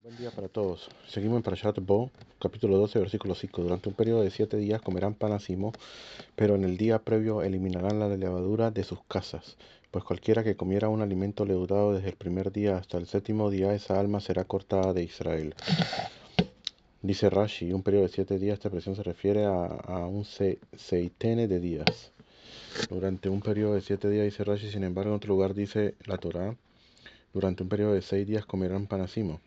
Buen día para todos. Seguimos en Parashat Bo, capítulo 12, versículo 5. Durante un periodo de 7 días comerán pan ácimo, pero en el día previo eliminarán la levadura de sus casas. Pues cualquiera que comiera un alimento leudado desde el primer día hasta el séptimo día, esa alma será cortada de Israel. Dice Rashi, un periodo de 7 días, esta expresión se refiere a un seitene de días. Durante un periodo de 7 días, dice Rashi, sin embargo, en otro lugar dice la Torá, durante un periodo de 6 días comerán pan ácimo.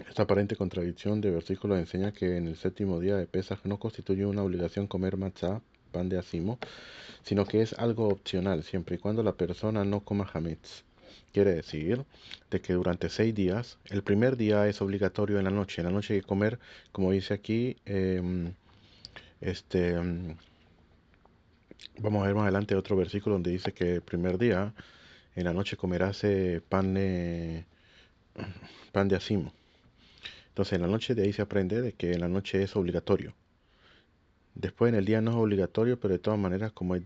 Esta aparente contradicción de versículos enseña que en el séptimo día de Pesaj no constituye una obligación comer matzá, pan de acimo, sino que es algo opcional, siempre y cuando la persona no coma hametz. Quiere decir de que durante 6 días, el primer día es obligatorio en la noche hay que comer, como dice aquí, este, vamos a ver más adelante otro versículo donde dice que el primer día, en la noche comerás pan de acimo. Entonces en la noche de ahí se aprende de que en la noche es obligatorio. Después en el día no es obligatorio, pero de todas maneras, como es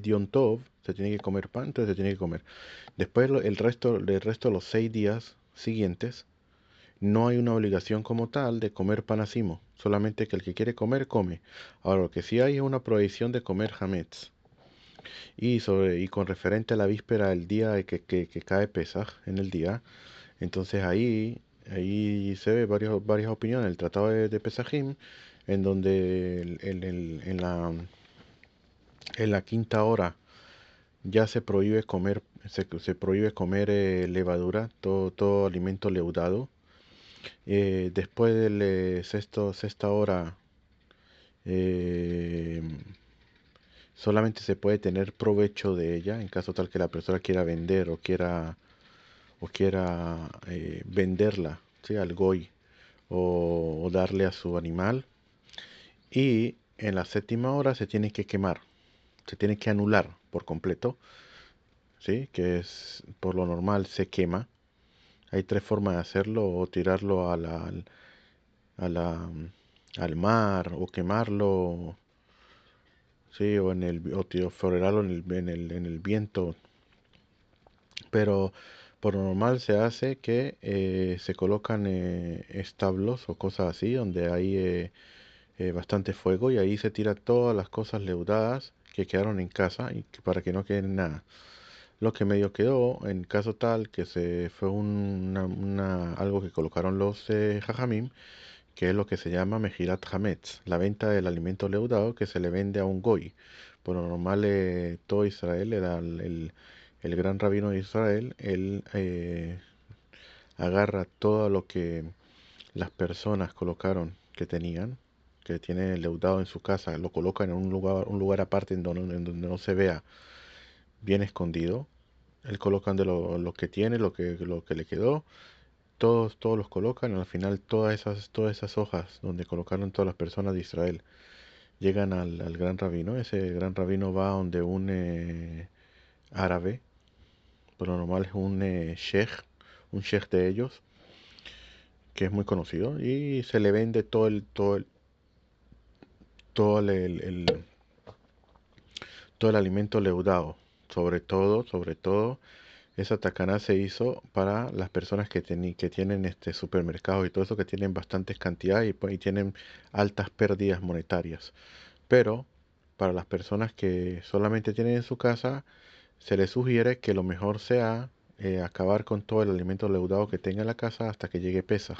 Yom Tov, se tiene que comer pan, entonces se tiene que comer. Después el resto de los 6 días siguientes, no hay una obligación como tal de comer pan asimo, solamente que el que quiere comer, come. Ahora, lo que sí hay es una prohibición de comer hametz. Y con referente a la víspera, el día que cae Pesaj, en el día, entonces ahí se ve varias opiniones. El tratado de Pesajim, en donde en la quinta hora ya se prohíbe comer levadura, todo alimento leudado. Después del sexta hora, eh, solamente se puede tener provecho de ella en caso tal que la persona quiera vender o quiera venderla, ¿sí? Al goy o darle a su animal. Y en la séptima hora se tiene que quemar, se tiene que anular por completo, ¿sí? Que es por lo normal se quema. Hay tres formas de hacerlo: o tirarlo a la- al mar, o quemarlo, ¿sí? O florerarlo en el viento. Pero por lo normal se hace que se colocan establos o cosas así donde hay bastante fuego, y ahí se tira todas las cosas leudadas que quedaron en casa para que no quede nada. Lo que medio quedó, en caso tal que se fue algo que colocaron los jajamim, que es lo que se llama Mejirat Hametz, la venta del alimento leudado que se le vende a un goy. Por lo normal, todo Israel, era el gran rabino de Israel, él agarra todo lo que las personas colocaron que tiene leudado en su casa, lo coloca en un lugar aparte en donde no se vea, bien escondido. Él colocan de lo que tiene, lo que le quedó, todos los colocan, y al final todas esas hojas donde colocaron todas las personas de Israel llegan al gran rabino. Ese gran rabino va donde un árabe, por lo normal es un sheikh de ellos, que es muy conocido, y se le vende todo el alimento leudado. Sobre todo, esa tacaná se hizo para las personas que tienen supermercados y todo eso, que tienen bastantes cantidades y tienen altas pérdidas monetarias. Pero para las personas que solamente tienen en su casa, se les sugiere que lo mejor sea acabar con todo el alimento leudado que tenga en la casa hasta que llegue Pesaj.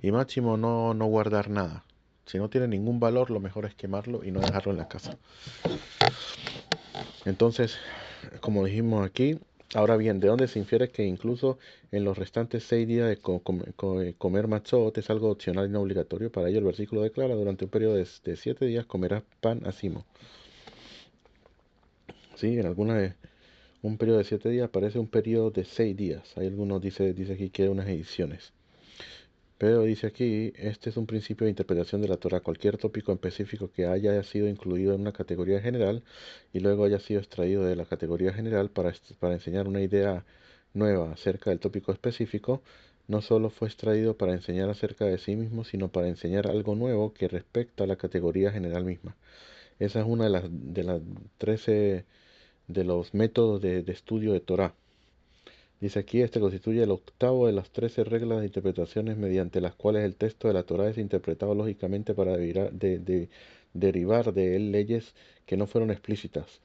Y máximo no guardar nada. Si no tiene ningún valor, lo mejor es quemarlo y no dejarlo en la casa. Entonces, como dijimos aquí, ahora bien, ¿de dónde se infiere que incluso en los restantes 6 días de comer matzot es algo opcional y no obligatorio? Para ello el versículo declara: durante un periodo de 7 días comerás pan asimo. Sí, un periodo de 7 días parece un periodo de 6 días. Hay algunos dice aquí que hay unas ediciones. Pero dice aquí, este es un principio de interpretación de la Torah. Cualquier tópico en específico que haya sido incluido en una categoría general y luego haya sido extraído de la categoría general para enseñar una idea nueva acerca del tópico específico, no solo fue extraído para enseñar acerca de sí mismo, sino para enseñar algo nuevo que respecta a la categoría general misma. Esa es una de las 13 de los métodos de estudio de Torah. Dice aquí, este constituye el octavo de las 13 reglas de interpretaciones mediante las cuales el texto de la Torá es interpretado lógicamente para derivar de él leyes que no fueron explícitas.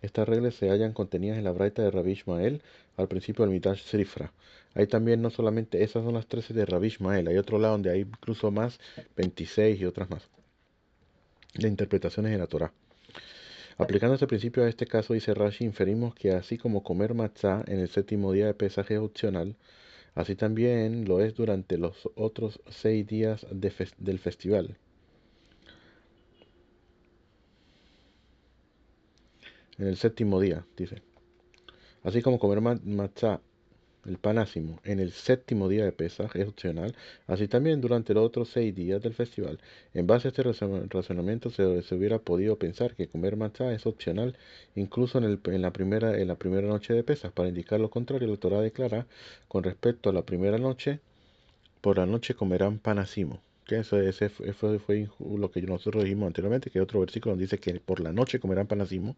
Estas reglas se hallan contenidas en la Braita de Rabbi Ishmael al principio del Midrash Srifra. Hay también no solamente, esas son las 13 de Rabbi Ishmael, hay otro lado donde hay incluso más, 26 y otras más, de interpretaciones de la Torá. Aplicando este principio a este caso, dice Rashi, inferimos que así como comer matzá en el séptimo día de pesaje es opcional, así también lo es durante los otros 6 días del festival. En el séptimo día, dice. Así como comer matzá, el pan ácimo, en el séptimo día de Pesaj es opcional, así también durante los otros 6 días del festival. En base a este razonamiento se hubiera podido pensar que comer matzá es opcional incluso en la primera noche de Pesaj. Para indicar lo contrario, la Torá declara con respecto a la primera noche: por la noche comerán pan ácimo. Que fue lo que nosotros dijimos anteriormente, que otro versículo nos dice que por la noche comerán pan ácimo.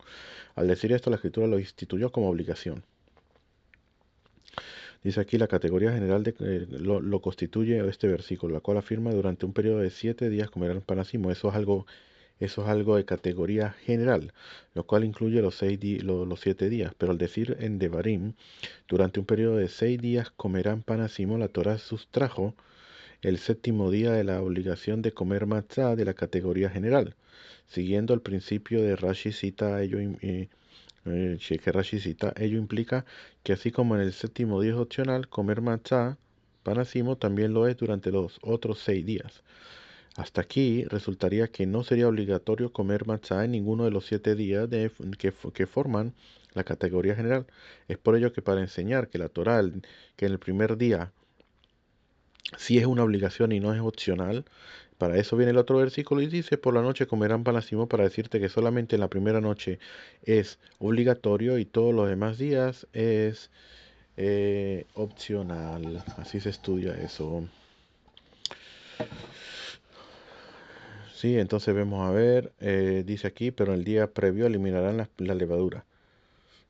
Al decir esto, la escritura lo instituyó como obligación. Dice aquí, la categoría general lo constituye este versículo, la cual afirma durante un periodo de 7 días comerán pan ácimo. Eso es algo de categoría general, lo cual incluye los 7 días. Pero al decir en Devarim, durante un periodo de 6 días comerán pan ácimo, la Torá sustrajo el séptimo día de la obligación de comer matzá de la categoría general. Siguiendo el principio de Rashi cita, que Rashi cita, ello implica que así como en el séptimo día es opcional, comer matzá, panacimo, también lo es durante los otros 6 días. Hasta aquí resultaría que no sería obligatorio comer matzá en ninguno de los 7 días que forman la categoría general. Es por ello que para enseñar que la Torá, que en el primer día sí es una obligación y no es opcional, para eso viene el otro versículo y dice, por la noche comerán pan ácimo, para decirte que solamente en la primera noche es obligatorio y todos los demás días es opcional. Así se estudia eso. Sí, entonces vemos a ver, dice aquí, pero en el día previo eliminarán la levadura.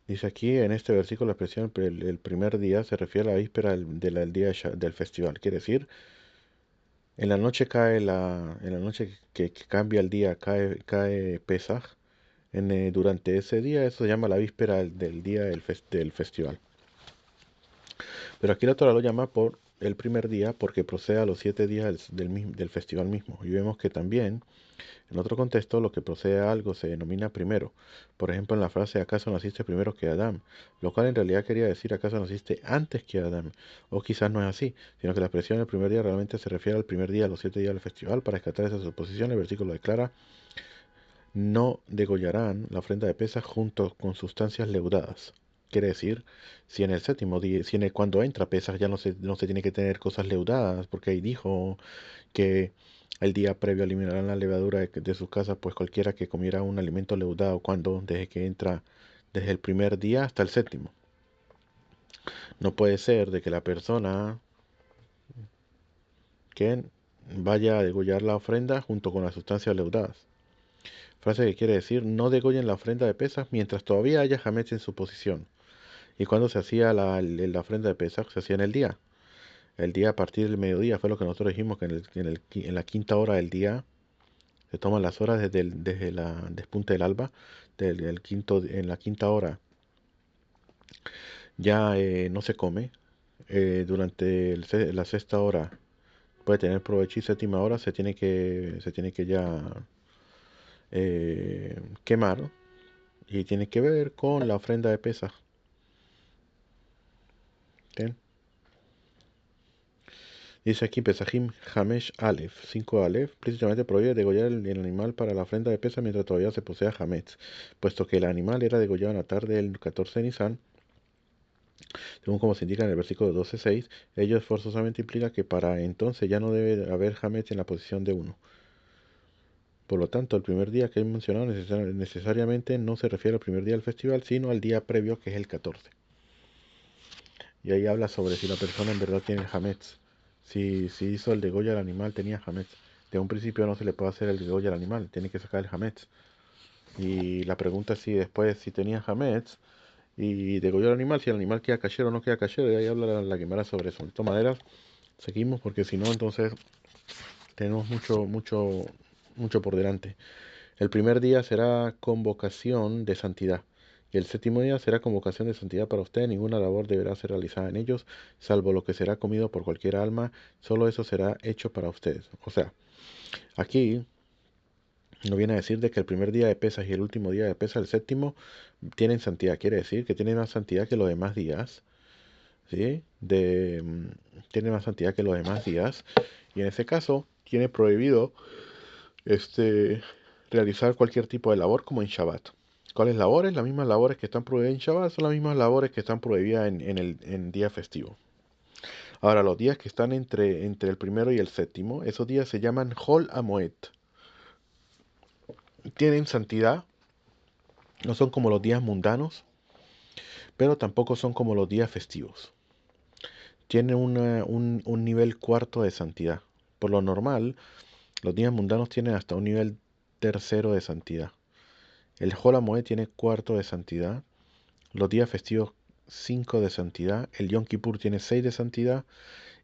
Dice aquí en este versículo la expresión el primer día se refiere a la víspera del día del festival. Quiere decir, en la noche en la noche que cambia el día, cae Pesaj. Durante ese día, eso se llama la víspera del día del festival. Pero aquí la Torah lo llama por el primer día porque procede a los 7 días del festival mismo. Y vemos que también, en otro contexto, lo que procede a algo se denomina primero. Por ejemplo, en la frase ¿acaso naciste primero que Adán? Lo cual en realidad quería decir ¿acaso naciste antes que Adán? O quizás no es así, sino que la expresión el primer día realmente se refiere al primer día, a los 7 días del festival. Para descartar esa suposición, el versículo declara: no degollarán la ofrenda de pesas junto con sustancias leudadas. Quiere decir, si en el séptimo día, cuando entra pesas ya no se tiene que tener cosas leudadas, porque ahí dijo que el día previo eliminarán la levadura de sus casas, pues cualquiera que comiera un alimento leudado desde que entra, desde el primer día hasta el séptimo. No puede ser de que la persona que vaya a degollar la ofrenda junto con las sustancias leudadas. Frase que quiere decir, no degollen la ofrenda de pesas mientras todavía haya hametz en su posición. ¿Y cuando se hacía la ofrenda de pesas? Se hacía en el día. El día a partir del mediodía fue lo que nosotros dijimos, que en la quinta hora del día se toman las horas desde la despunte del alba, en la quinta hora ya no se come. Durante la sexta hora puede tener provecho y séptima hora se tiene que ya quemar y tiene que ver con la ofrenda de pesas. ¿Ok? Dice aquí Pesajim Hamesh Aleph, 5 Aleph, explícitamente prohíbe degollar el animal para la ofrenda de pesa mientras todavía se posea Hametz, puesto que el animal era degollado en la tarde del 14 de Nisan, según como se indica en el versículo 12:6. Ello forzosamente implica que para entonces ya no debe haber Hametz en la posición de uno. Por lo tanto, el primer día que he mencionado necesariamente no se refiere al primer día del festival, sino al día previo, que es el 14. Y ahí habla sobre si la persona en verdad tiene Hametz. Si hizo el degolla al animal, tenía Hametz. De un principio no se le puede hacer el degolla al animal, tiene que sacar el Hametz. Y la pregunta es si después, si tenía Hametz, y degolló al animal, si el animal queda kasher o no queda kasher, y ahí habla la Gemara sobre eso. De todas maneras, seguimos porque si no, entonces tenemos mucho por delante. El primer día será convocación de santidad. Y el séptimo día será convocación de santidad para usted. Ninguna labor deberá ser realizada en ellos, salvo lo que será comido por cualquier alma. Solo eso será hecho para ustedes. O sea, aquí no viene a decir de que el primer día de pesas y el último día de pesas, el séptimo, tienen santidad. Quiere decir que tienen más santidad que los demás días. ¿Sí? Tiene más santidad que los demás días. Y en ese caso, tiene prohibido este, realizar cualquier tipo de labor como en Shabbat. ¿Cuáles labores? Las mismas labores que están prohibidas en Shabbat son las mismas labores que están prohibidas en día festivo. Ahora, los días que están entre el primero y el séptimo, esos días se llaman Hol Amoed. Tienen santidad, no son como los días mundanos, pero tampoco son como los días festivos. Tienen un nivel cuarto de santidad. Por lo normal, los días mundanos tienen hasta un nivel tercero de santidad. El Hol Hamoed tiene cuarto de santidad. Los días festivos 5 de santidad. El Yom Kippur tiene 6 de santidad.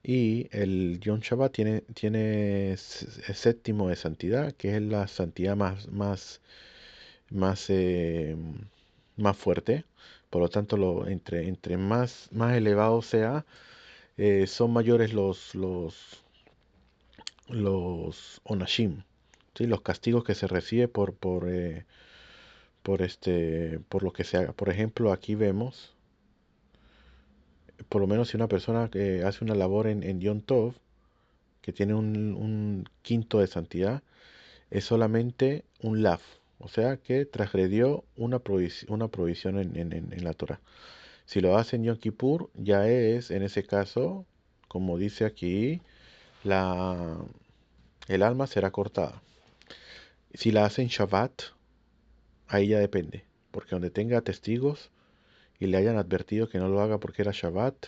Y el Yom Shabbat tiene séptimo de santidad, que es la santidad más, más fuerte. Por lo tanto, entre más elevado sea, son mayores los onashim, ¿sí? Los castigos que se recibe por lo que se haga. Por ejemplo, aquí vemos, por lo menos si una persona que hace una labor en Yom Tov, que tiene un quinto de santidad, es solamente un laf, o sea que transgredió una provisión en la Torah. Si lo hace en Yom Kippur, ya es, en ese caso, como dice aquí, la, el alma será cortada. Si la hace en Shabbat, ahí ya depende, porque donde tenga testigos y le hayan advertido que no lo haga porque era Shabbat,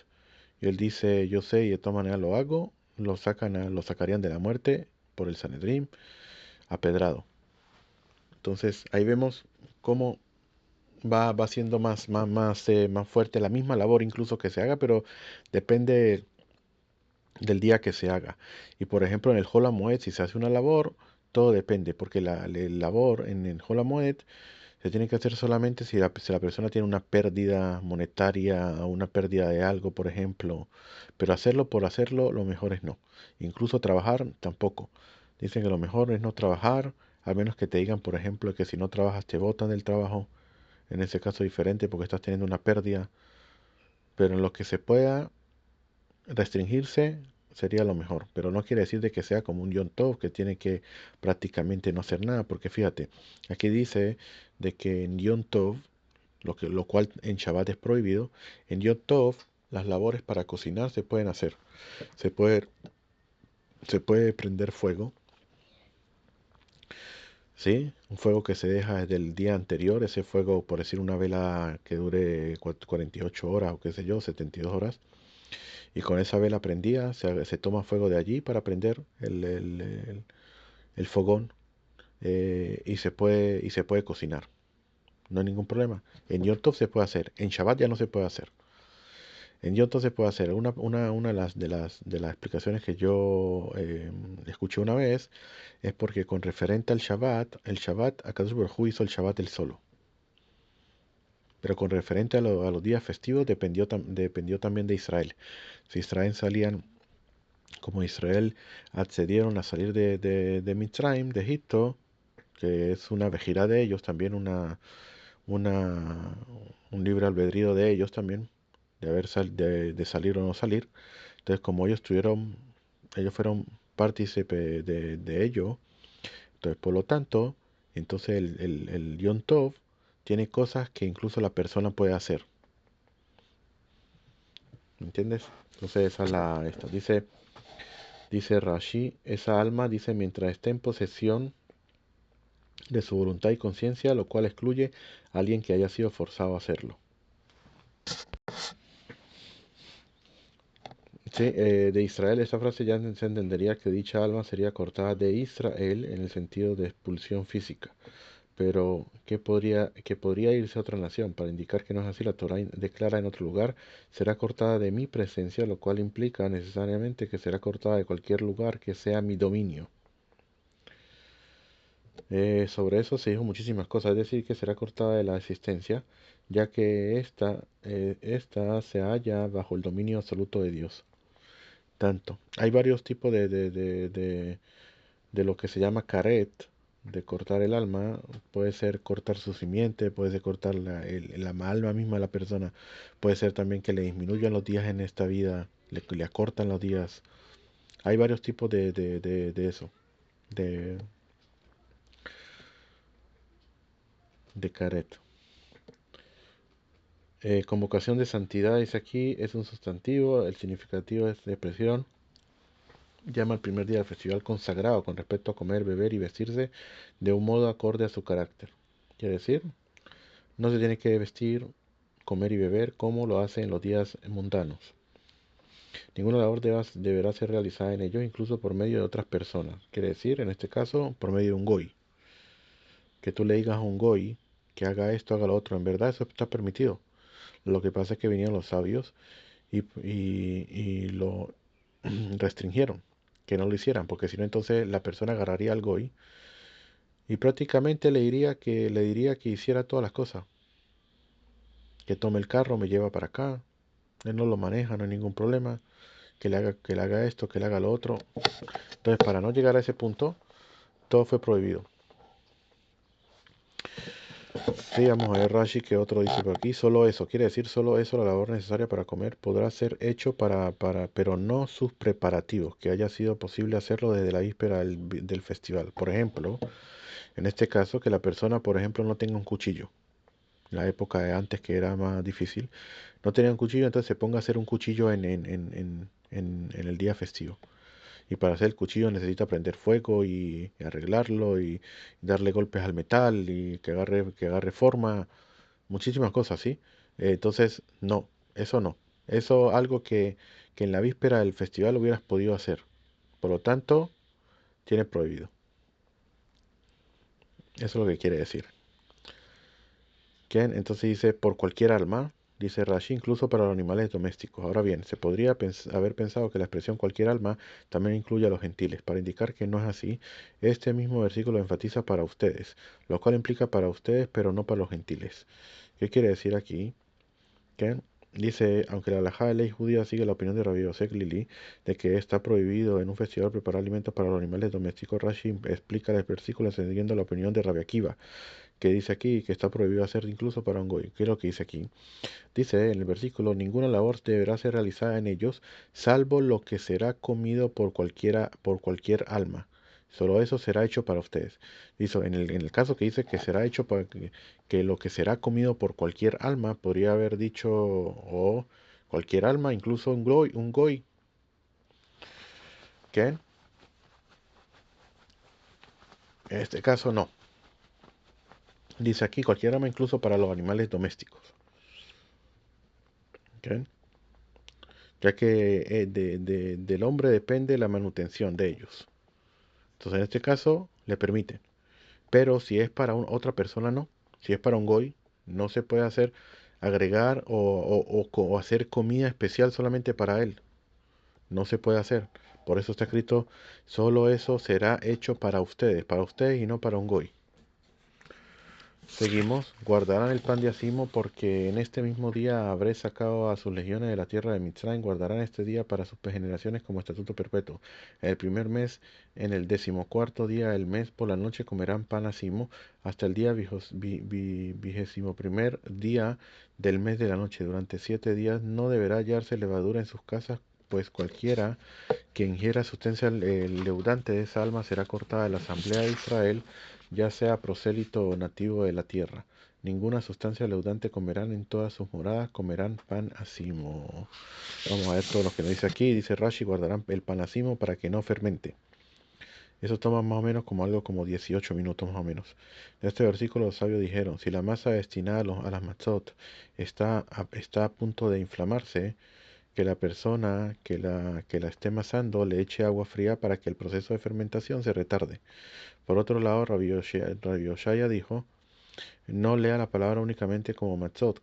y él dice, yo sé y de todas maneras lo hago, lo sacarían de la muerte por el Sanedrín, apedrado. Entonces ahí vemos cómo va siendo más fuerte la misma labor incluso que se haga, pero depende del día que se haga. Y por ejemplo en el Hol Hamoed, si se hace una labor, todo depende, porque la labor en el Hol Hamoed se tiene que hacer solamente si la persona tiene una pérdida monetaria o una pérdida de algo, por ejemplo. Pero hacerlo por hacerlo, lo mejor es no. Incluso trabajar tampoco. Dicen que lo mejor es no trabajar, a menos que te digan, por ejemplo, que si no trabajas te botan del trabajo. En ese caso diferente porque estás teniendo una pérdida. Pero en lo que se pueda restringirse sería lo mejor. Pero no quiere decir de que sea como un Yom Tov que tiene que prácticamente no hacer nada. Porque fíjate, aquí dice de que en Yom Tov lo cual en Shabbat es prohibido, en Yom Tov las labores para cocinar se pueden hacer. Se puede, se puede prender fuego, ¿sí? Un fuego que se deja desde el día anterior, ese fuego, por decir una vela que dure 48 horas o qué sé yo, 72 horas, y con esa vela prendida se toma fuego de allí para prender el fogón y se puede cocinar. No hay ningún problema. En Yom Tov se puede hacer, en Shabbat ya no se puede hacer. En yo entonces puedo hacer una de las explicaciones que yo escuché una vez es porque con referente al Shabbat, el Shabbat, Akadosh Baruj Hu hizo el Shabbat él solo. Pero con referente a los días festivos dependió también de Israel. Si Israel salían, como Israel accedieron a salir de Mitzrayim, de Egipto, que es una vejira de ellos, también una, un libre albedrío de ellos también, de salir o no salir. Entonces, como ellos fueron partícipes de ello, entonces, por lo tanto, entonces el Yom Tov tiene cosas que incluso la persona puede hacer. ¿Me entiendes? Entonces, esa es esta. Dice Rashi, esa alma, dice, mientras esté en posesión de su voluntad y conciencia, lo cual excluye a alguien que haya sido forzado a hacerlo. Sí, de Israel, esa frase ya se entendería que dicha alma sería cortada de Israel en el sentido de expulsión física. pero que podría irse a otra nación. Para indicar que no es así, la Torá declara en otro lugar, será cortada de mi presencia, lo cual implica necesariamente que será cortada de cualquier lugar que sea mi dominio. Sobre eso se dijo muchísimas cosas, es decir, que será cortada de la existencia, ya que esta se halla bajo el dominio absoluto de Dios. Tanto. Hay varios tipos de lo que se llama caret, de cortar el alma. Puede ser cortar su simiente, puede ser cortar la alma misma de la persona, puede ser también que le disminuyan los días en esta vida, le acortan los días. Hay varios tipos de eso, de, de caret. Convocación de santidad dice aquí, es un sustantivo, el significativo es de expresión. Llama al primer día del festival consagrado con respecto a comer, beber y vestirse de un modo acorde a su carácter. Quiere decir, no se tiene que vestir, comer y beber como lo hace en los días mundanos. Ninguna labor deberá ser realizada en ellos, incluso por medio de otras personas. Quiere decir, en este caso, por medio de un goy. Que tú le digas a un goy que haga esto, haga lo otro. En verdad eso está permitido. Lo que pasa es que vinieron los sabios y lo restringieron, que no lo hicieran, porque si no entonces la persona agarraría al goy y prácticamente le diría que hiciera todas las cosas. Que tome el carro, me lleva para acá, él no lo maneja, no hay ningún problema, que le haga esto, que le haga lo otro. Entonces, para no llegar a ese punto, todo fue prohibido. Sí, vamos a ver Rashi que otro dice por aquí, solo eso, quiere decir solo eso, la labor necesaria para comer podrá ser hecho pero no sus preparativos, que haya sido posible hacerlo desde la víspera del festival. Por ejemplo, en este caso, que la persona, por ejemplo, no tenga un cuchillo. En la época de antes que era más difícil, no tenía un cuchillo, entonces se ponga a hacer un cuchillo en el día festivo. Y para hacer el cuchillo necesita prender fuego y arreglarlo y darle golpes al metal y que agarre forma, muchísimas cosas, ¿sí? Entonces, no, eso no. Eso algo que en la víspera del festival hubieras podido hacer. Por lo tanto, tiene prohibido. Eso es lo que quiere decir. ¿Quién? Entonces dice, por cualquier alma, dice Rashi, incluso para los animales domésticos. Ahora bien, se podría haber pensado que la expresión cualquier alma también incluye a los gentiles. Para indicar que no es así, este mismo versículo enfatiza para ustedes, lo cual implica para ustedes, pero no para los gentiles. ¿Qué quiere decir aquí? Que dice, aunque la halajá de ley judía sigue la opinión de Rabbi Yosef Lili de que está prohibido en un festival preparar alimentos para los animales domésticos, Rashi explica el versículo siguiendo la opinión de Rabbi Akiva, que dice aquí que está prohibido hacer incluso para un goy. ¿Qué es lo que dice aquí? Dice en el versículo, ninguna labor deberá ser realizada en ellos, salvo lo que será comido por cualquier alma. Solo eso será hecho para ustedes. Dice, en el caso que dice que será hecho para que lo que será comido por cualquier alma, podría haber dicho, o cualquier alma, incluso un goy. ¿Qué? En este caso no. Dice aquí cualquier alma, incluso para los animales domésticos. ¿Qué? Ya que del hombre depende la manutención de ellos. Entonces, en este caso, le permiten. Pero si es para otra persona, no. Si es para un goy, no se puede agregar o hacer comida especial solamente para él. No se puede hacer. Por eso está escrito, solo eso será hecho para ustedes y no para un goy. Seguimos, guardarán el pan de Asimo porque en este mismo día habré sacado a sus legiones de la tierra de Mitzrayim, guardarán este día para sus generaciones como estatuto perpetuo. El primer mes, en el 14º día del mes, por la noche comerán pan Asimo hasta el día 21º día del mes de la noche. Durante 7 días no deberá hallarse levadura en sus casas, pues cualquiera que ingiera sustancia leudante de esa alma será cortada de la asamblea de Israel, ya sea prosélito o nativo de la tierra. Ninguna sustancia leudante comerán en todas sus moradas, comerán pan asimo. Vamos a ver todo lo que nos dice aquí. Dice Rashi, guardarán el pan asimo para que no fermente. Eso toma más o menos como algo como 18 minutos más o menos. En este versículo los sabios dijeron, si la masa destinada a las matzot está a punto de inflamarse, que la persona que la esté amasando le eche agua fría para que el proceso de fermentación se retarde. Por otro lado, Rabbi Oshaya dijo, no lea la palabra únicamente como matzot,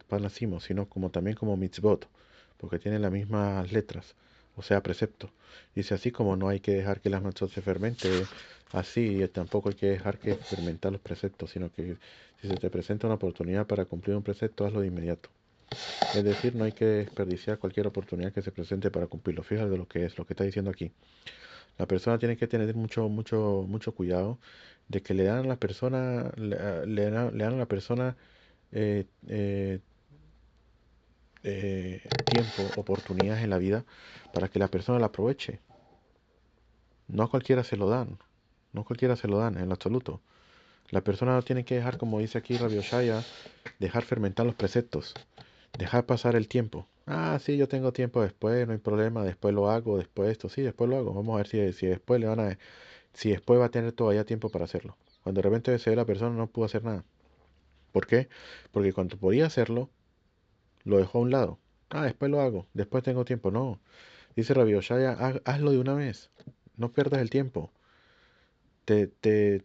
pan nacimos, sino como también como mitzvot, porque tienen las mismas letras, o sea, precepto. Dice así como no hay que dejar que las matzot se fermente, así tampoco hay que dejar que fermentar los preceptos, sino que si se te presenta una oportunidad para cumplir un precepto, hazlo de inmediato. Es decir, no hay que desperdiciar cualquier oportunidad que se presente para cumplirlo. Fíjate de lo que es, lo que está diciendo aquí. La persona tiene que tener mucho cuidado de que le dan a la persona, le dan a la persona eh, eh, tiempo, oportunidades en la vida para que la persona la aproveche. No a cualquiera se lo dan, no a cualquiera se lo dan en lo absoluto. La persona no tiene que dejar, como dice aquí Rabbi Oshaya, dejar fermentar los preceptos, dejar pasar el tiempo. Ah, sí, yo tengo tiempo después, no hay problema, después lo hago, después esto, sí, después lo hago. Vamos a ver si después si después va a tener todavía tiempo para hacerlo. Cuando de repente se ve la persona no pudo hacer nada. ¿Por qué? Porque cuando podía hacerlo, lo dejó a un lado. Ah, después lo hago, después tengo tiempo. No, dice Rabbi Oshaya, hazlo de una vez. No pierdas el tiempo. Te, te,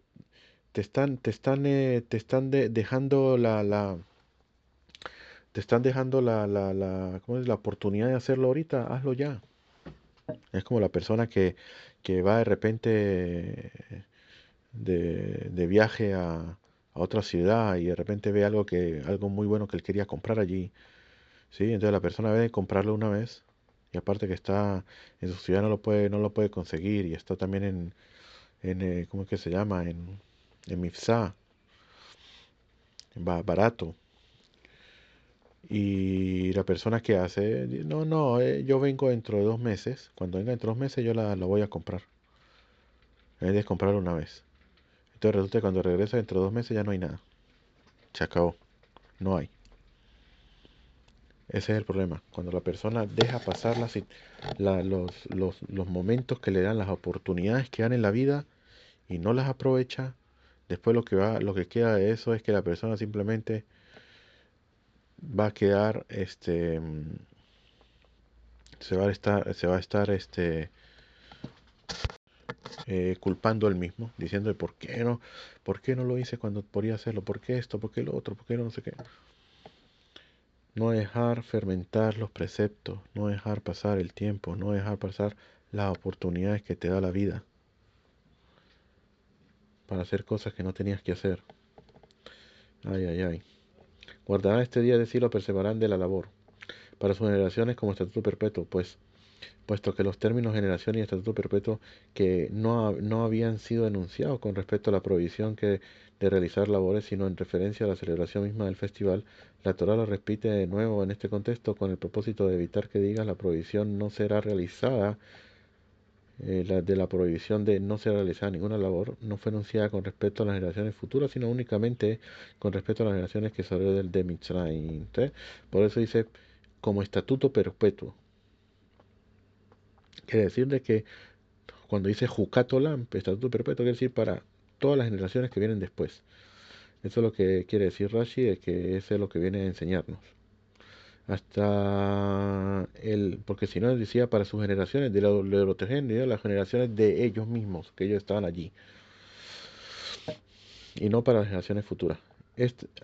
te están dejando te están dejando ¿cómo es? La oportunidad de hacerlo ahorita. Hazlo ya. Es como la persona que va de repente de viaje a otra ciudad y de repente ve algo muy bueno que él quería comprar allí. Sí, entonces la persona debe comprarlo una vez y aparte que está en su ciudad no lo puede conseguir y está también ¿cómo es que se llama? En Mifsa, barato. Y la persona que hace, no, no, yo vengo dentro de 2 meses. Cuando venga dentro de 2 meses yo la voy a comprar. En vez de comprarla una vez. Entonces resulta que cuando regresa dentro de 2 meses ya no hay nada. Se acabó. No hay. Ese es el problema. Cuando la persona deja pasar los momentos que le dan, las oportunidades que dan en la vida y no las aprovecha, después lo que queda de eso es que la persona simplemente va a quedar, se va a estar, culpando él mismo, diciendo por qué no lo hice cuando podía hacerlo, por qué esto, por qué lo otro, por qué no sé qué. No dejar fermentar los preceptos, no dejar pasar el tiempo, no dejar pasar las oportunidades que te da la vida para hacer cosas que no tenías que hacer. Ay, ay, ay. Guardarán este día de sí, lo preservarán de la labor, para sus generaciones como estatuto perpetuo, puesto que los términos generación y estatuto perpetuo que no habían sido enunciados con respecto a la prohibición de realizar labores, sino en referencia a la celebración misma del festival, la Torá lo repite de nuevo en este contexto con el propósito de evitar que digas la prohibición no será realizada, de la prohibición de no ser realizada ninguna labor, no fue enunciada con respecto a las generaciones futuras, sino únicamente con respecto a las generaciones que salieron del de Mitzrayim. Entonces, por eso dice como estatuto perpetuo. Quiere decir de que cuando dice Jucat Olam, estatuto perpetuo, quiere decir para todas las generaciones que vienen después. Eso es lo que quiere decir Rashi, de que eso es lo que viene a enseñarnos. Porque si no decía para sus generaciones, de lo de las generaciones de ellos mismos, que ellos estaban allí, y no para las generaciones futuras.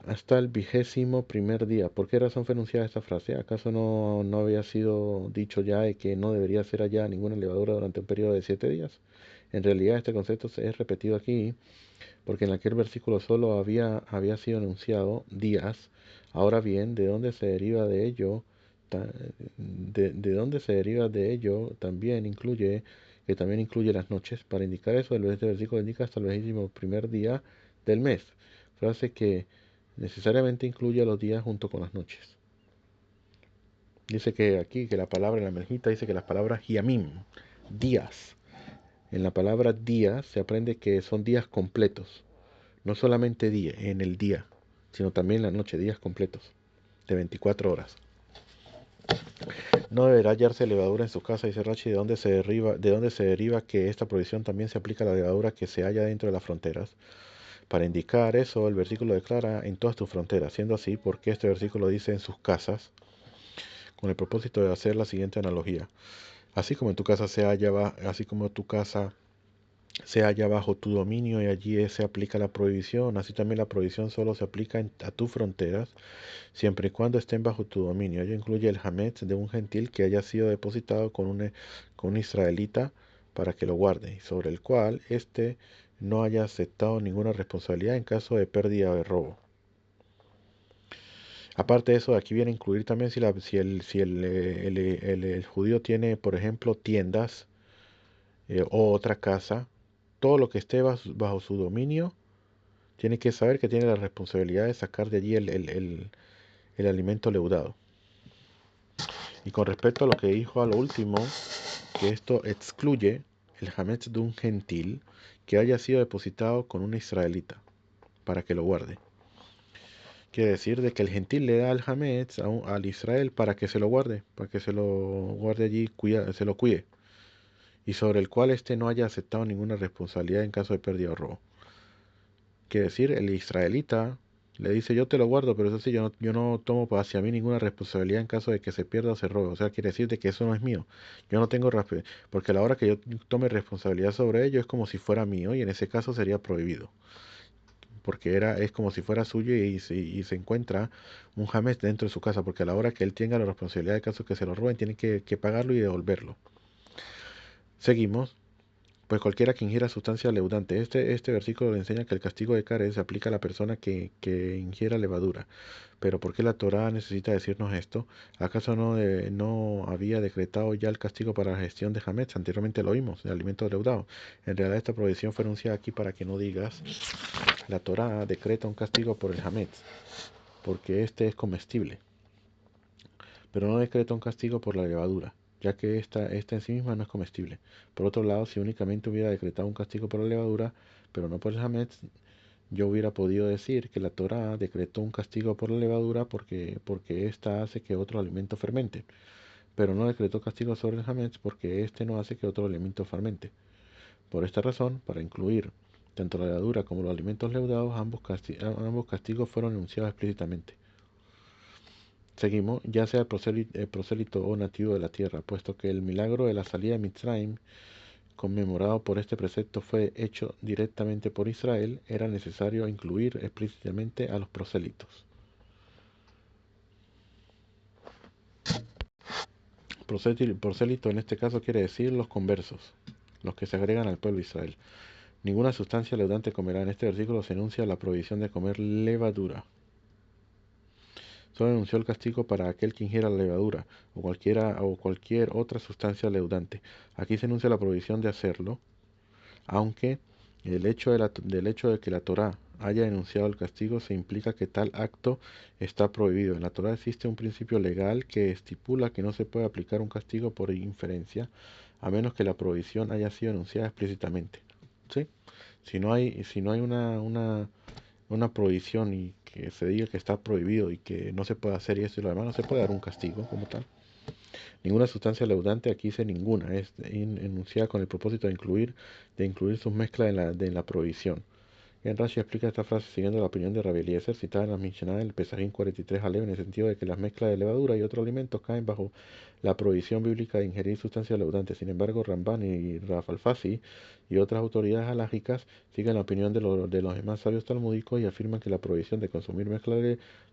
Hasta el 21º día. ¿Por qué razón fue enunciada esta frase? ¿Acaso no había sido dicho ya de que no debería ser allá ninguna levadura durante un periodo de 7 días? En realidad este concepto se es repetido aquí porque en aquel versículo solo había sido enunciado días. Ahora bien, ¿de dónde se deriva de ello? De dónde se deriva de ello también incluye, que también incluye las noches. Para indicar eso, este versículo indica hasta el 21º día del mes. Frase que necesariamente incluye los días junto con las noches. Dice que aquí, que la palabra en la mejita dice que las palabras yamim, días. En la palabra día se aprende que son días completos. No solamente día, en el día, sino también la noche, días completos, de 24 horas. No deberá hallarse levadura en su casa, dice Rachi, de dónde se deriva que esta prohibición también se aplica a la levadura que se halla dentro de las fronteras. Para indicar eso, el versículo declara en todas tus fronteras, siendo así, porque este versículo dice en sus casas, con el propósito de hacer la siguiente analogía. Así como en tu casa se halla, así como tu casa se halla bajo tu dominio y allí se aplica la prohibición, así también la prohibición solo se aplica a tus fronteras, siempre y cuando estén bajo tu dominio. Ello incluye el hametz de un gentil que haya sido depositado con un israelita para que lo guarde, y sobre el cual éste no haya aceptado ninguna responsabilidad en caso de pérdida o de robo. Aparte de eso, aquí viene a incluir también si el judío tiene, por ejemplo, tiendas o otra casa, todo lo que esté bajo su dominio, tiene que saber que tiene la responsabilidad de sacar de allí el alimento leudado. Y con respecto a lo que dijo a lo último, que esto excluye el hametz de un gentil que haya sido depositado con un israelita para que lo guarde. Quiere decir de que el gentil le da el hametz al Israel para que se lo guarde, para que se lo guarde allí, se lo cuide, y sobre el cual éste no haya aceptado ninguna responsabilidad en caso de pérdida o robo. Quiere decir, el israelita le dice, yo te lo guardo, pero eso sí, yo no tomo hacia mí ninguna responsabilidad en caso de que se pierda o se robe. O sea, quiere decir de que eso no es mío. Yo no tengo porque a la hora que yo tome responsabilidad sobre ello es como si fuera mío y en ese caso sería prohibido. Porque es como si fuera suyo y se encuentra un james dentro de su casa, porque a la hora que él tenga la responsabilidad de caso que se lo roben, tiene que pagarlo y devolverlo. Seguimos. Pues cualquiera que ingiera sustancia leudante. Este versículo le enseña que el castigo de Cares se aplica a la persona que ingiera levadura. Pero ¿por qué la Torá necesita decirnos esto? ¿Acaso no había decretado ya el castigo para la gestión de Hametz? Anteriormente lo oímos, de alimentos leudados. En realidad esta prohibición fue anunciada aquí para que no digas, la Torá decreta un castigo por el Hametz, porque este es comestible. Pero no decreta un castigo por la levadura, ya que esta en sí misma no es comestible. Por otro lado, si únicamente hubiera decretado un castigo por la levadura, pero no por el hametz, yo hubiera podido decir que la Torá decretó un castigo por la levadura porque ésta hace que otro alimento fermente, pero no decretó castigo sobre el hametz porque éste no hace que otro alimento fermente. Por esta razón, para incluir tanto la levadura como los alimentos leudados, ambos castigos fueron enunciados explícitamente. Seguimos, ya sea prosélito o nativo de la tierra, puesto que el milagro de la salida de Mitzrayim, conmemorado por este precepto, fue hecho directamente por Israel, era necesario incluir explícitamente a los prosélitos. Prosélito en este caso quiere decir los conversos, los que se agregan al pueblo de Israel. Ninguna sustancia leudante comerá. En este versículo se enuncia la prohibición de comer levadura. Solo enunció el castigo para aquel que ingiera la levadura o cualquier otra sustancia leudante. Aquí se enuncia la prohibición de hacerlo, aunque del hecho de que la Torá haya enunciado el castigo se implica que tal acto está prohibido. En la Torá existe un principio legal que estipula que no se puede aplicar un castigo por inferencia, a menos que la prohibición haya sido enunciada explícitamente. ¿Sí? Si no hay una prohibición y que se diga que está prohibido y que no se puede hacer y esto y lo demás, no se puede dar un castigo como tal. Ninguna sustancia leudante, aquí dice ninguna, es enunciada con el propósito de incluir sus mezclas en la prohibición. En Rashi explica esta frase siguiendo la opinión de Rabbi Eliezer, citada en la Mishnah del Pesajim 43 Alev, en el sentido de que las mezclas de levadura y otros alimentos caen bajo la prohibición bíblica de ingerir sustancias leudantes. Sin embargo, Ramban y Raf Alfasi y otras autoridades halágicas siguen la opinión de los demás sabios talmúdicos y afirman que la prohibición de consumir mezcla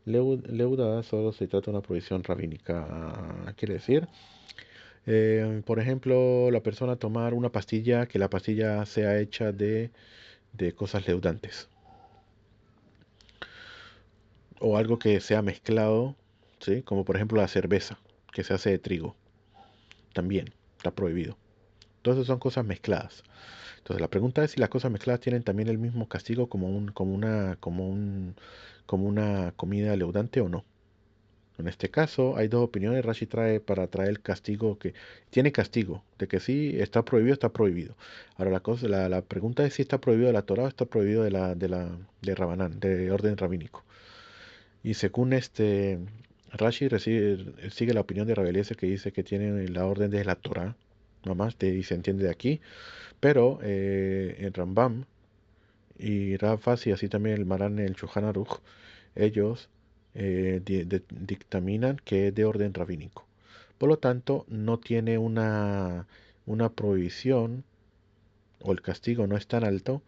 leudada solo se trata de una prohibición rabínica. Quiere decir, por ejemplo, la persona tomar una pastilla, que la pastilla sea hecha de cosas leudantes o algo que sea mezclado, ¿sí? Como por ejemplo la cerveza, que se hace de trigo, también está prohibido. Entonces son cosas mezcladas. Entonces la pregunta es si las cosas mezcladas tienen también el mismo castigo como una comida leudante o no. En este caso hay dos opiniones. Rashi trae el castigo que tiene castigo, de que sí está prohibido, está prohibido. Ahora la pregunta es si está prohibido de la Torah o está prohibido de Rabanán, de orden rabínico. Y según Rashi sigue la opinión de Rabbi Eliezer que dice que tiene la orden de la Torah, nomás, y se entiende de aquí, pero en Rambam y Rav Asi, así también el Maran, el Shulchan Aruch, ellos dictaminan que es de orden rabínico. Por lo tanto, no tiene una prohibición o el castigo no es tan alto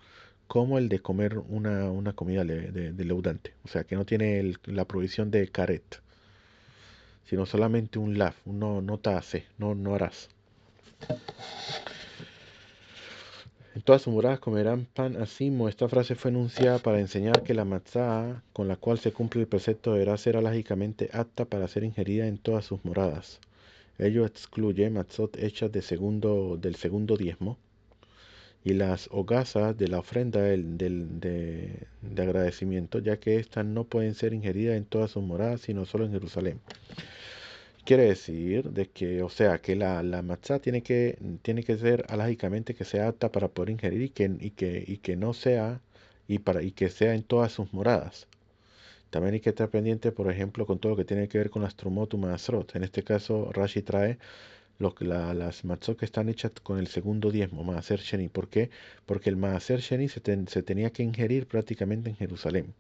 como el de comer una comida de leudante. O sea, que no tiene la prohibición de karet, sino solamente un laf, un no taase, no harás. En todas sus moradas comerán pan asimo. Esta frase fue enunciada para enseñar que la matzá con la cual se cumple el precepto deberá ser alágicamente apta para ser ingerida en todas sus moradas. Ello excluye matzot hechas del segundo diezmo y las hogazas de la ofrenda de agradecimiento, ya que éstas no pueden ser ingeridas en todas sus moradas, sino solo en Jerusalén. Quiere decir de que, o sea, que la matzá tiene que ser alágicamente que sea apta para poder ingerir y que no sea, y que sea en todas sus moradas. También hay que estar pendiente, por ejemplo, con todo lo que tiene que ver con las trumot u maasrot. En este caso, Rashi trae las matzot que están hechas con el segundo diezmo, maaser sheni. ¿Por qué? Porque el maaser sheni se tenía que ingerir prácticamente en Jerusalén.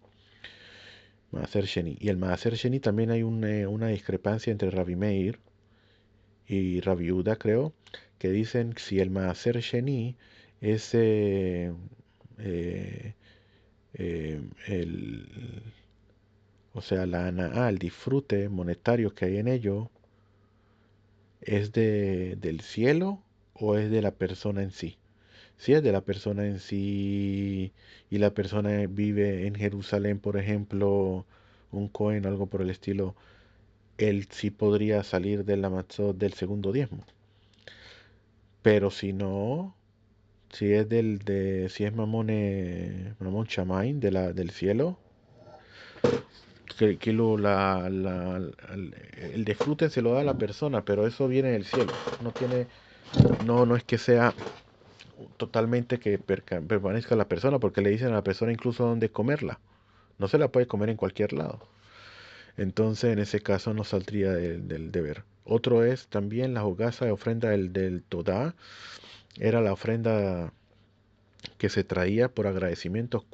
Maaser sheni. Y el maaser sheni también hay una discrepancia entre Rabbi Meir y Rabbi Uda, creo, que dicen si el maaser sheni es eh, el, o sea, el disfrute monetario que hay en ello, ¿es del cielo o es de la persona en sí? Si es de la persona en sí y la persona vive en Jerusalén, por ejemplo, un Cohen, algo por el estilo, él sí podría salir de la matzot del segundo diezmo. Pero si no, si es Mamón Shamain del cielo, que el disfrute se lo da a la persona, pero eso viene del cielo. No es que sea totalmente que permanezca la persona, porque le dicen a la persona incluso dónde comerla. No se la puede comer en cualquier lado. Entonces, en ese caso no saldría del deber. Otro es también la hogaza de ofrenda del Todá. Era la ofrenda que se traía por agradecimientos.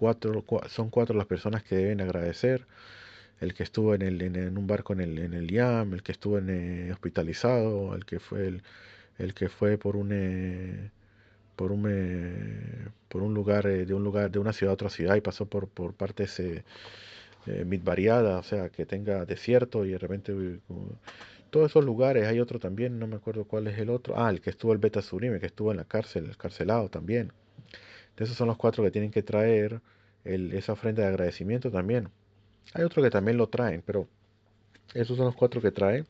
Son cuatro las personas que deben agradecer. El que estuvo en un barco en el Yam, el que estuvo hospitalizado, el que fue por un lugar, de una ciudad a otra ciudad y pasó por partes midvariadas, o sea, que tenga desierto y de repente todos esos lugares. Hay otro también, no me acuerdo cuál es el otro. El que estuvo el Beta Surime, que estuvo en la cárcel, el carcelado también. De esos son los cuatro que tienen que traer esa ofrenda de agradecimiento también. Hay otro que también lo traen, pero esos son los cuatro que traen.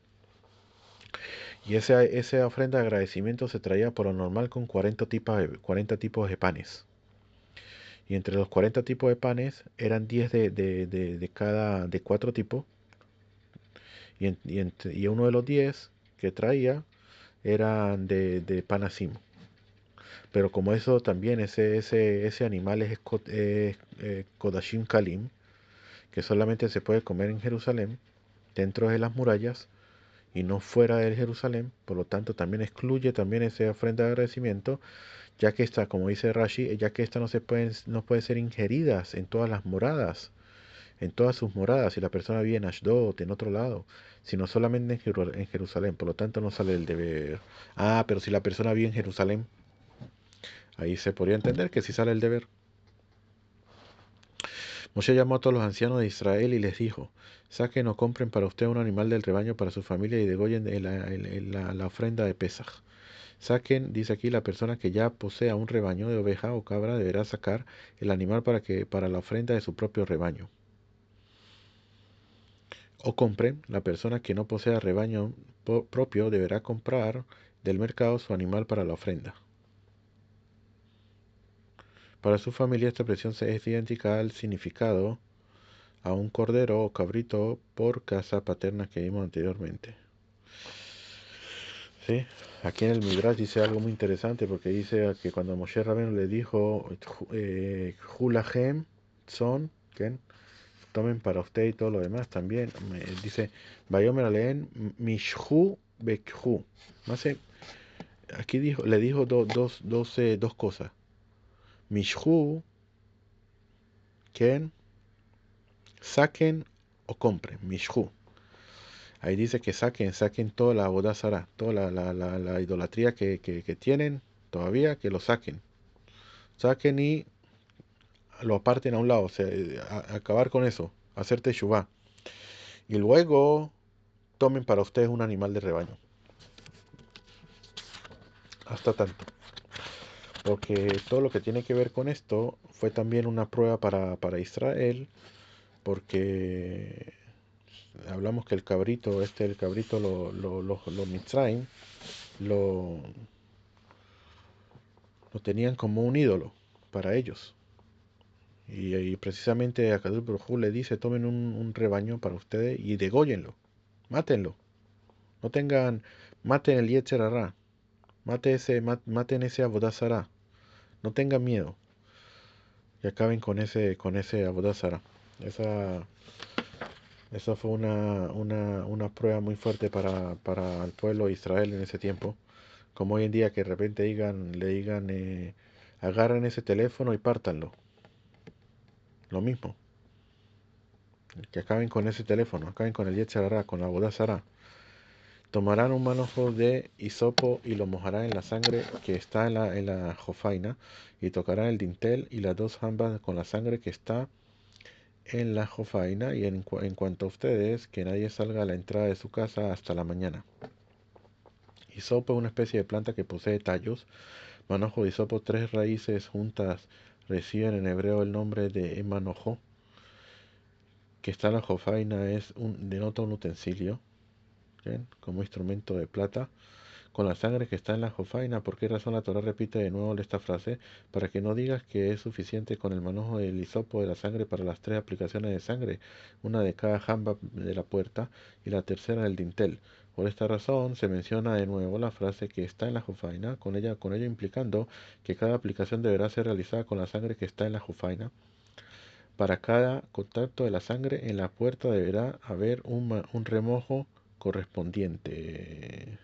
Y esa ofrenda de agradecimiento se traía por lo normal con 40 tipos de panes. Y entre los 40 tipos de panes eran 10 de cuatro tipos. Y uno de los 10 que traía eran de pan asimo. Pero como eso también, ese animal es Kodashim Kalim, que solamente se puede comer en Jerusalén, dentro de las murallas y no fuera de Jerusalén, por lo tanto también excluye también esa ofrenda de agradecimiento, ya que esta, como dice Rashi, ya que esta no puede ser ingeridas en todas las moradas, en todas sus moradas, si la persona vive en Ashdod, en otro lado, sino solamente en Jerusalén, por lo tanto no sale el deber. Pero si la persona vive en Jerusalén, ahí se podría entender que sí sale el deber. Moshe llamó a todos los ancianos de Israel y les dijo: saquen o compren para usted un animal del rebaño para su familia y degollen la ofrenda de Pesaj. Saquen, dice aquí, la persona que ya posea un rebaño de oveja o cabra deberá sacar el animal para la ofrenda de su propio rebaño. O compren, la persona que no posea rebaño propio deberá comprar del mercado su animal para la ofrenda. Para su familia esta expresión es idéntica al significado a un cordero o cabrito por casa paterna que vimos anteriormente. ¿Sí? Aquí en el Midrash dice algo muy interesante, porque dice que cuando Moshe Rabbeinu le dijo Julahem son, ¿quién? Tomen para usted y todo lo demás también, dice Bayomer Aleen Mishhu Bekhu. No sé, aquí le dijo dos cosas. Mishhu, ¿quién? Saquen o compren, Mishhu. Ahí dice que saquen toda la bodazara, toda la idolatría que tienen todavía, que lo saquen. Saquen y lo aparten a un lado, o sea, acabar con eso, hacer teshuvá. Y luego tomen para ustedes un animal de rebaño. Hasta tanto. Porque todo lo que tiene que ver con esto fue también una prueba para Israel, porque hablamos que el cabrito, lo Mitzrayim, lo, lo tenían como un ídolo para ellos. Y precisamente a Kadosh Baruj Hu le dice, tomen un rebaño para ustedes y dególlenlo, mátenlo. No tengan, maten el Yetzer Hará, maten ese Abodazara, no tengan miedo y acaben con ese Abodazara. Esa, esa fue una prueba muy fuerte para el pueblo de Israel en ese tiempo. Como hoy en día que de repente le digan, agarren ese teléfono y pártanlo. Lo mismo, que acaben con ese teléfono, acaben con el Yetzer Hará, con la Abodazara. Tomarán un manojo de hisopo y lo mojarán en la sangre que está en la jofaina, y tocarán el dintel y las dos jambas con la sangre que está en la jofaina, y en cuanto a ustedes, que nadie salga a la entrada de su casa hasta la mañana. Hisopo es una especie de planta que posee tallos. Manojo de hisopo, tres raíces juntas, reciben en hebreo el nombre de manojo, que está en la jofaina, denota un utensilio, ¿bien? Como instrumento de plata con la sangre que está en la jofaina. ¿Por qué razón la Torah repite de nuevo esta frase? Para que no digas que es suficiente con el manojo del hisopo de la sangre para las tres aplicaciones de sangre, una de cada jamba de la puerta y la tercera del dintel. Por esta razón se menciona de nuevo la frase que está en la jofaina, con ello implicando que cada aplicación deberá ser realizada con la sangre que está en la jofaina. Para cada contacto de la sangre en la puerta deberá haber un remojo correspondiente.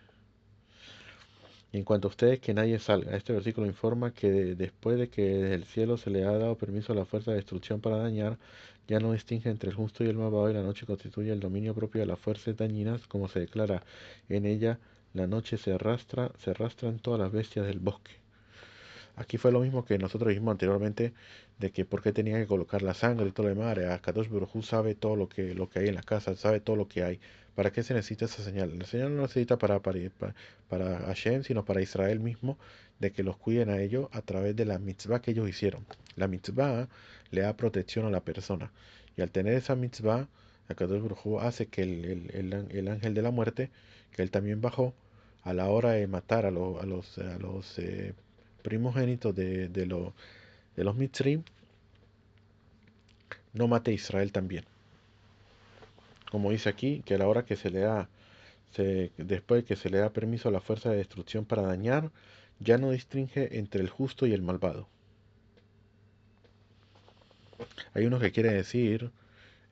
En cuanto a ustedes, que nadie salga. Este versículo informa que después de que desde el cielo se le ha dado permiso a la fuerza de destrucción para dañar, ya no distingue entre el justo y el malvado, y la noche constituye el dominio propio de las fuerzas dañinas, como se declara en ella, la noche se arrastran todas las bestias del bosque. Aquí fue lo mismo que nosotros dijimos anteriormente, de que por qué tenía que colocar la sangre y todo lo demás. Kadosh Baruj Hu sabe todo lo que hay en la casa, sabe todo lo que hay. ¿Para qué se necesita esa señal? La señal no necesita para Hashem, sino para Israel mismo, de que los cuiden a ellos a través de la mitzvah que ellos hicieron. La mitzvah le da protección a la persona. Y al tener esa mitzvah, Kadosh Baruj Hu hace que el ángel de la muerte, que él también bajó, a la hora de matar a los primogénitos de los Mitzrim, no mate a Israel también. Como dice aquí, que a la hora que después de que se le da permiso a la fuerza de destrucción para dañar, ya no distingue entre el justo y el malvado. Hay unos que quieren decir,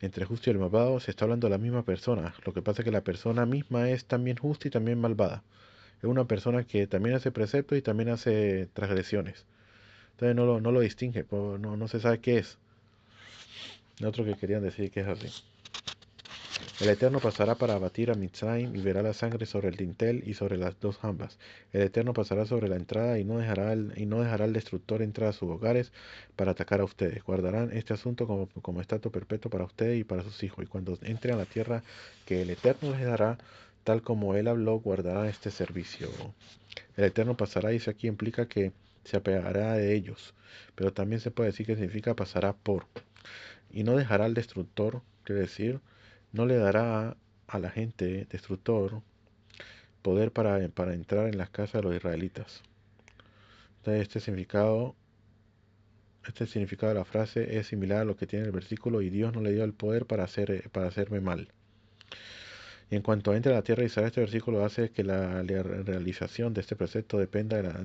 entre el justo y el malvado se está hablando de la misma persona. Lo que pasa es que la persona misma es también justa y también malvada. Es una persona que también hace preceptos y también hace transgresiones. Entonces no lo distingue, no se sabe qué es. Otro que querían decir que es así. El Eterno pasará para abatir a Mitzrayim y verá la sangre sobre el dintel y sobre las dos jambas. El Eterno pasará sobre la entrada y no dejará al destructor entrar a sus hogares para atacar a ustedes. Guardarán este asunto como estatua perpetuo para ustedes y para sus hijos. Y cuando entren a la tierra que el Eterno les dará, tal como él habló, guardarán este servicio. El Eterno pasará, dice aquí, implica que se apeará de ellos, pero también se puede decir que significa pasará por. Y no dejará al destructor, quiere decir, no le dará a la gente destructor poder para entrar en las casas de los israelitas. Entonces, este significado de la frase es similar a lo que tiene el versículo: y Dios no le dio el poder para hacerme mal. Y en cuanto entre a la tierra de Israel, este versículo hace que la realización de este precepto dependa la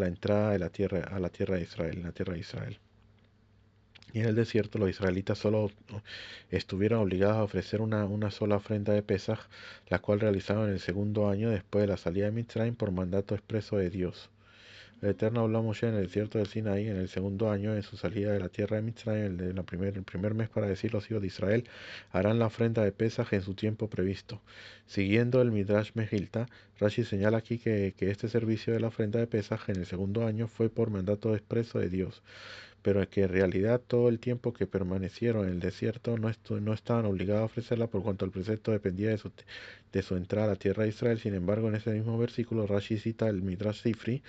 entrada de la tierra, a la tierra de Israel, en la tierra de Israel. Y en el desierto los israelitas solo estuvieron obligados a ofrecer una sola ofrenda de Pesaj, la cual realizaron en el segundo año después de la salida de Mitzrayim por mandato expreso de Dios. El Eterno habló a Moshe en el desierto del Sinaí en el segundo año en su salida de la tierra de Mitzrayim, el primer mes, para decir: los hijos de Israel harán la ofrenda de Pesaj en su tiempo previsto. Siguiendo el Midrash Mejilta, Rashi señala aquí que este servicio de la ofrenda de Pesaj en el segundo año fue por mandato expreso de Dios, pero que en realidad todo el tiempo que permanecieron en el desierto no estaban obligados a ofrecerla, por cuanto el precepto dependía de su entrada a la tierra de Israel. Sin embargo, en ese mismo versículo Rashi cita el Midrash Sifri,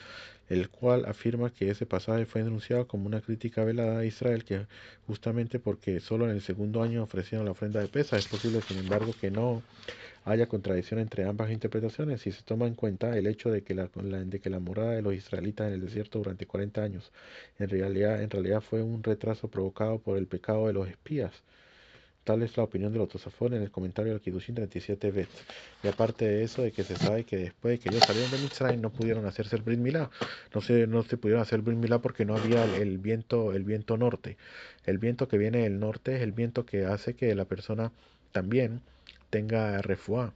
el cual afirma que ese pasaje fue denunciado como una crítica velada a Israel, que justamente porque solo en el segundo año ofrecieron la ofrenda de Pesaj. Es posible, sin embargo, que no haya contradicción entre ambas interpretaciones si se toma en cuenta el hecho de que la morada de los israelitas en el desierto durante 40 años en realidad fue un retraso provocado por el pecado de los espías. Tal es la opinión de los Tosafot en el comentario del Kiddushin 37b. Y aparte de eso, de que se sabe que después de que ellos salieron de Mitzrayim no pudieron hacerse el Brit Milá. No se pudieron hacer el Brit Milá porque no había el viento norte. El viento que viene del norte es el viento que hace que la persona también tenga refuá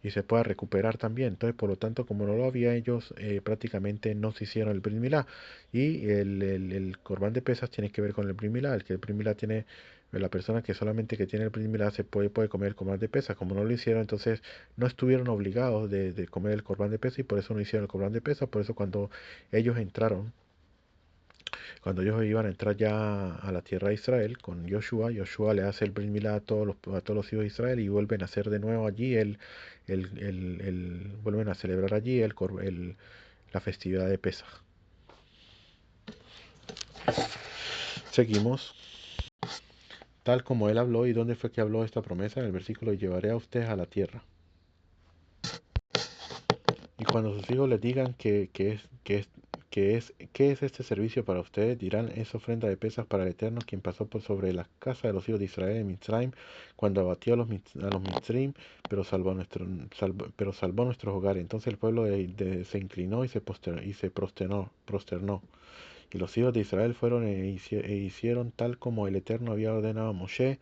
y se pueda recuperar también. Entonces, por lo tanto, como no lo había, ellos prácticamente no se hicieron el Brit Milá. Y el Corbán de Pesas tiene que ver con el Brit Milá. El Brit Milá tiene, la persona que solamente que tiene el Brit Milá puede comer el Corbán de Pesas. Como no lo hicieron, entonces no estuvieron obligados de comer el Corbán de Pesas y por eso no hicieron el Corbán de Pesas. Por eso ellos entraron, cuando ellos iban a entrar ya a la tierra de Israel con Joshua le hace el Brit Milá a todos los hijos de Israel y vuelven a hacer de nuevo allí vuelven a celebrar allí la festividad de Pesaj. Seguimos. Tal como él habló, ¿y dónde fue que habló esta promesa? En el versículo: llevaré a ustedes a la tierra. Y cuando sus hijos les digan ¿qué es este servicio para ustedes? Dirán: es ofrenda de Pesaj para el Eterno, quien pasó por sobre la casa de los hijos de Israel en Mitzrayim, cuando abatió a los Mitzrim, pero salvó nuestros hogares. Entonces el pueblo se inclinó y se prosternó. Y los hijos de Israel fueron e hicieron tal como el Eterno había ordenado a Moshe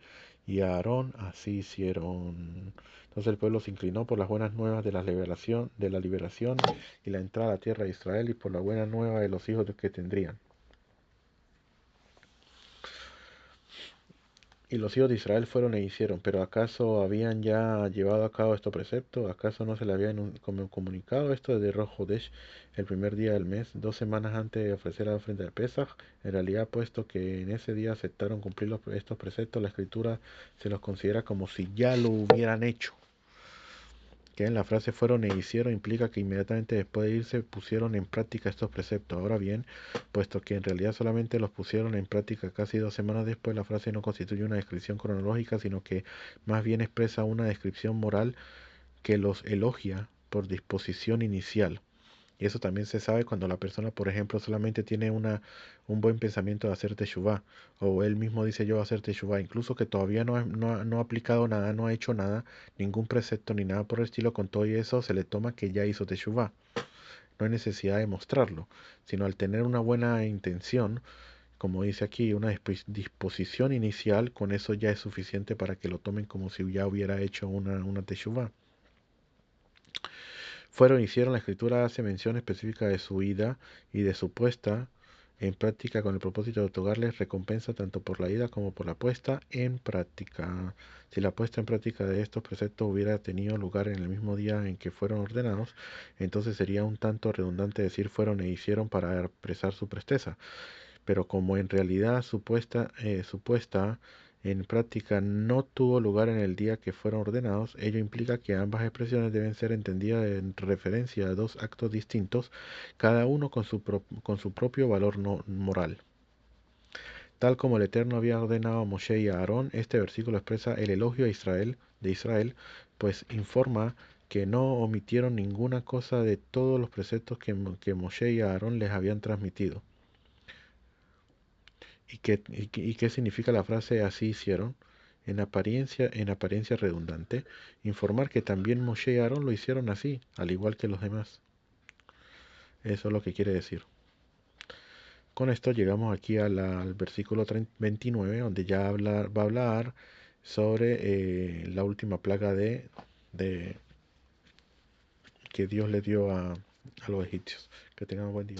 y a Aarón, así hicieron. Entonces el pueblo se inclinó por las buenas nuevas de la liberación y la entrada a la tierra de Israel, y por la buena nueva de los hijos que tendrían. Y los hijos de Israel fueron e hicieron. Pero ¿acaso habían ya llevado a cabo estos preceptos? ¿Acaso no se le había comunicado esto desde Rosh Hodesh, el primer día del mes, 2 semanas antes de ofrecer la ofrenda de Pesaj? En realidad, puesto que en ese día aceptaron cumplir estos preceptos, la Escritura se los considera como si ya lo hubieran hecho. Que en la frase fueron e hicieron implica que inmediatamente después de irse pusieron en práctica estos preceptos. Ahora bien, puesto que en realidad solamente los pusieron en práctica casi 2 semanas después, la frase no constituye una descripción cronológica, sino que más bien expresa una descripción moral que los elogia por disposición inicial. Y eso también se sabe cuando la persona, por ejemplo, solamente tiene un buen pensamiento de hacer teshuvá, o él mismo dice: yo voy a hacer teshuvá, incluso que todavía no ha aplicado nada, no ha hecho nada, ningún precepto ni nada por el estilo. Con todo y eso se le toma que ya hizo teshuvá. No hay necesidad de mostrarlo, sino al tener una buena intención, como dice aquí, una disposición inicial, con eso ya es suficiente para que lo tomen como si ya hubiera hecho una teshuvá. Hicieron, la Escritura hace mención específica de su ida y de su puesta en práctica, con el propósito de otorgarles recompensa tanto por la ida como por la puesta en práctica. Si la puesta en práctica de estos preceptos hubiera tenido lugar en el mismo día en que fueron ordenados, entonces sería un tanto redundante decir fueron e hicieron para expresar su presteza. Pero como en realidad su puesta en práctica no tuvo lugar en el día que fueron ordenados, ello implica que ambas expresiones deben ser entendidas en referencia a dos actos distintos, cada uno con su propio valor moral. Tal como el Eterno había ordenado a Moshe y a Aarón, este versículo expresa el elogio de Israel, pues informa que no omitieron ninguna cosa de todos los preceptos que Moshe y Aarón les habían transmitido. ¿Y qué significa la frase así hicieron? En apariencia redundante, informar que también Moshe y Aarón lo hicieron así, al igual que los demás. Eso es lo que quiere decir. Con esto llegamos aquí al versículo 29, donde ya va a hablar sobre la última plaga de que Dios le dio a los egipcios. Que tengan un buen día.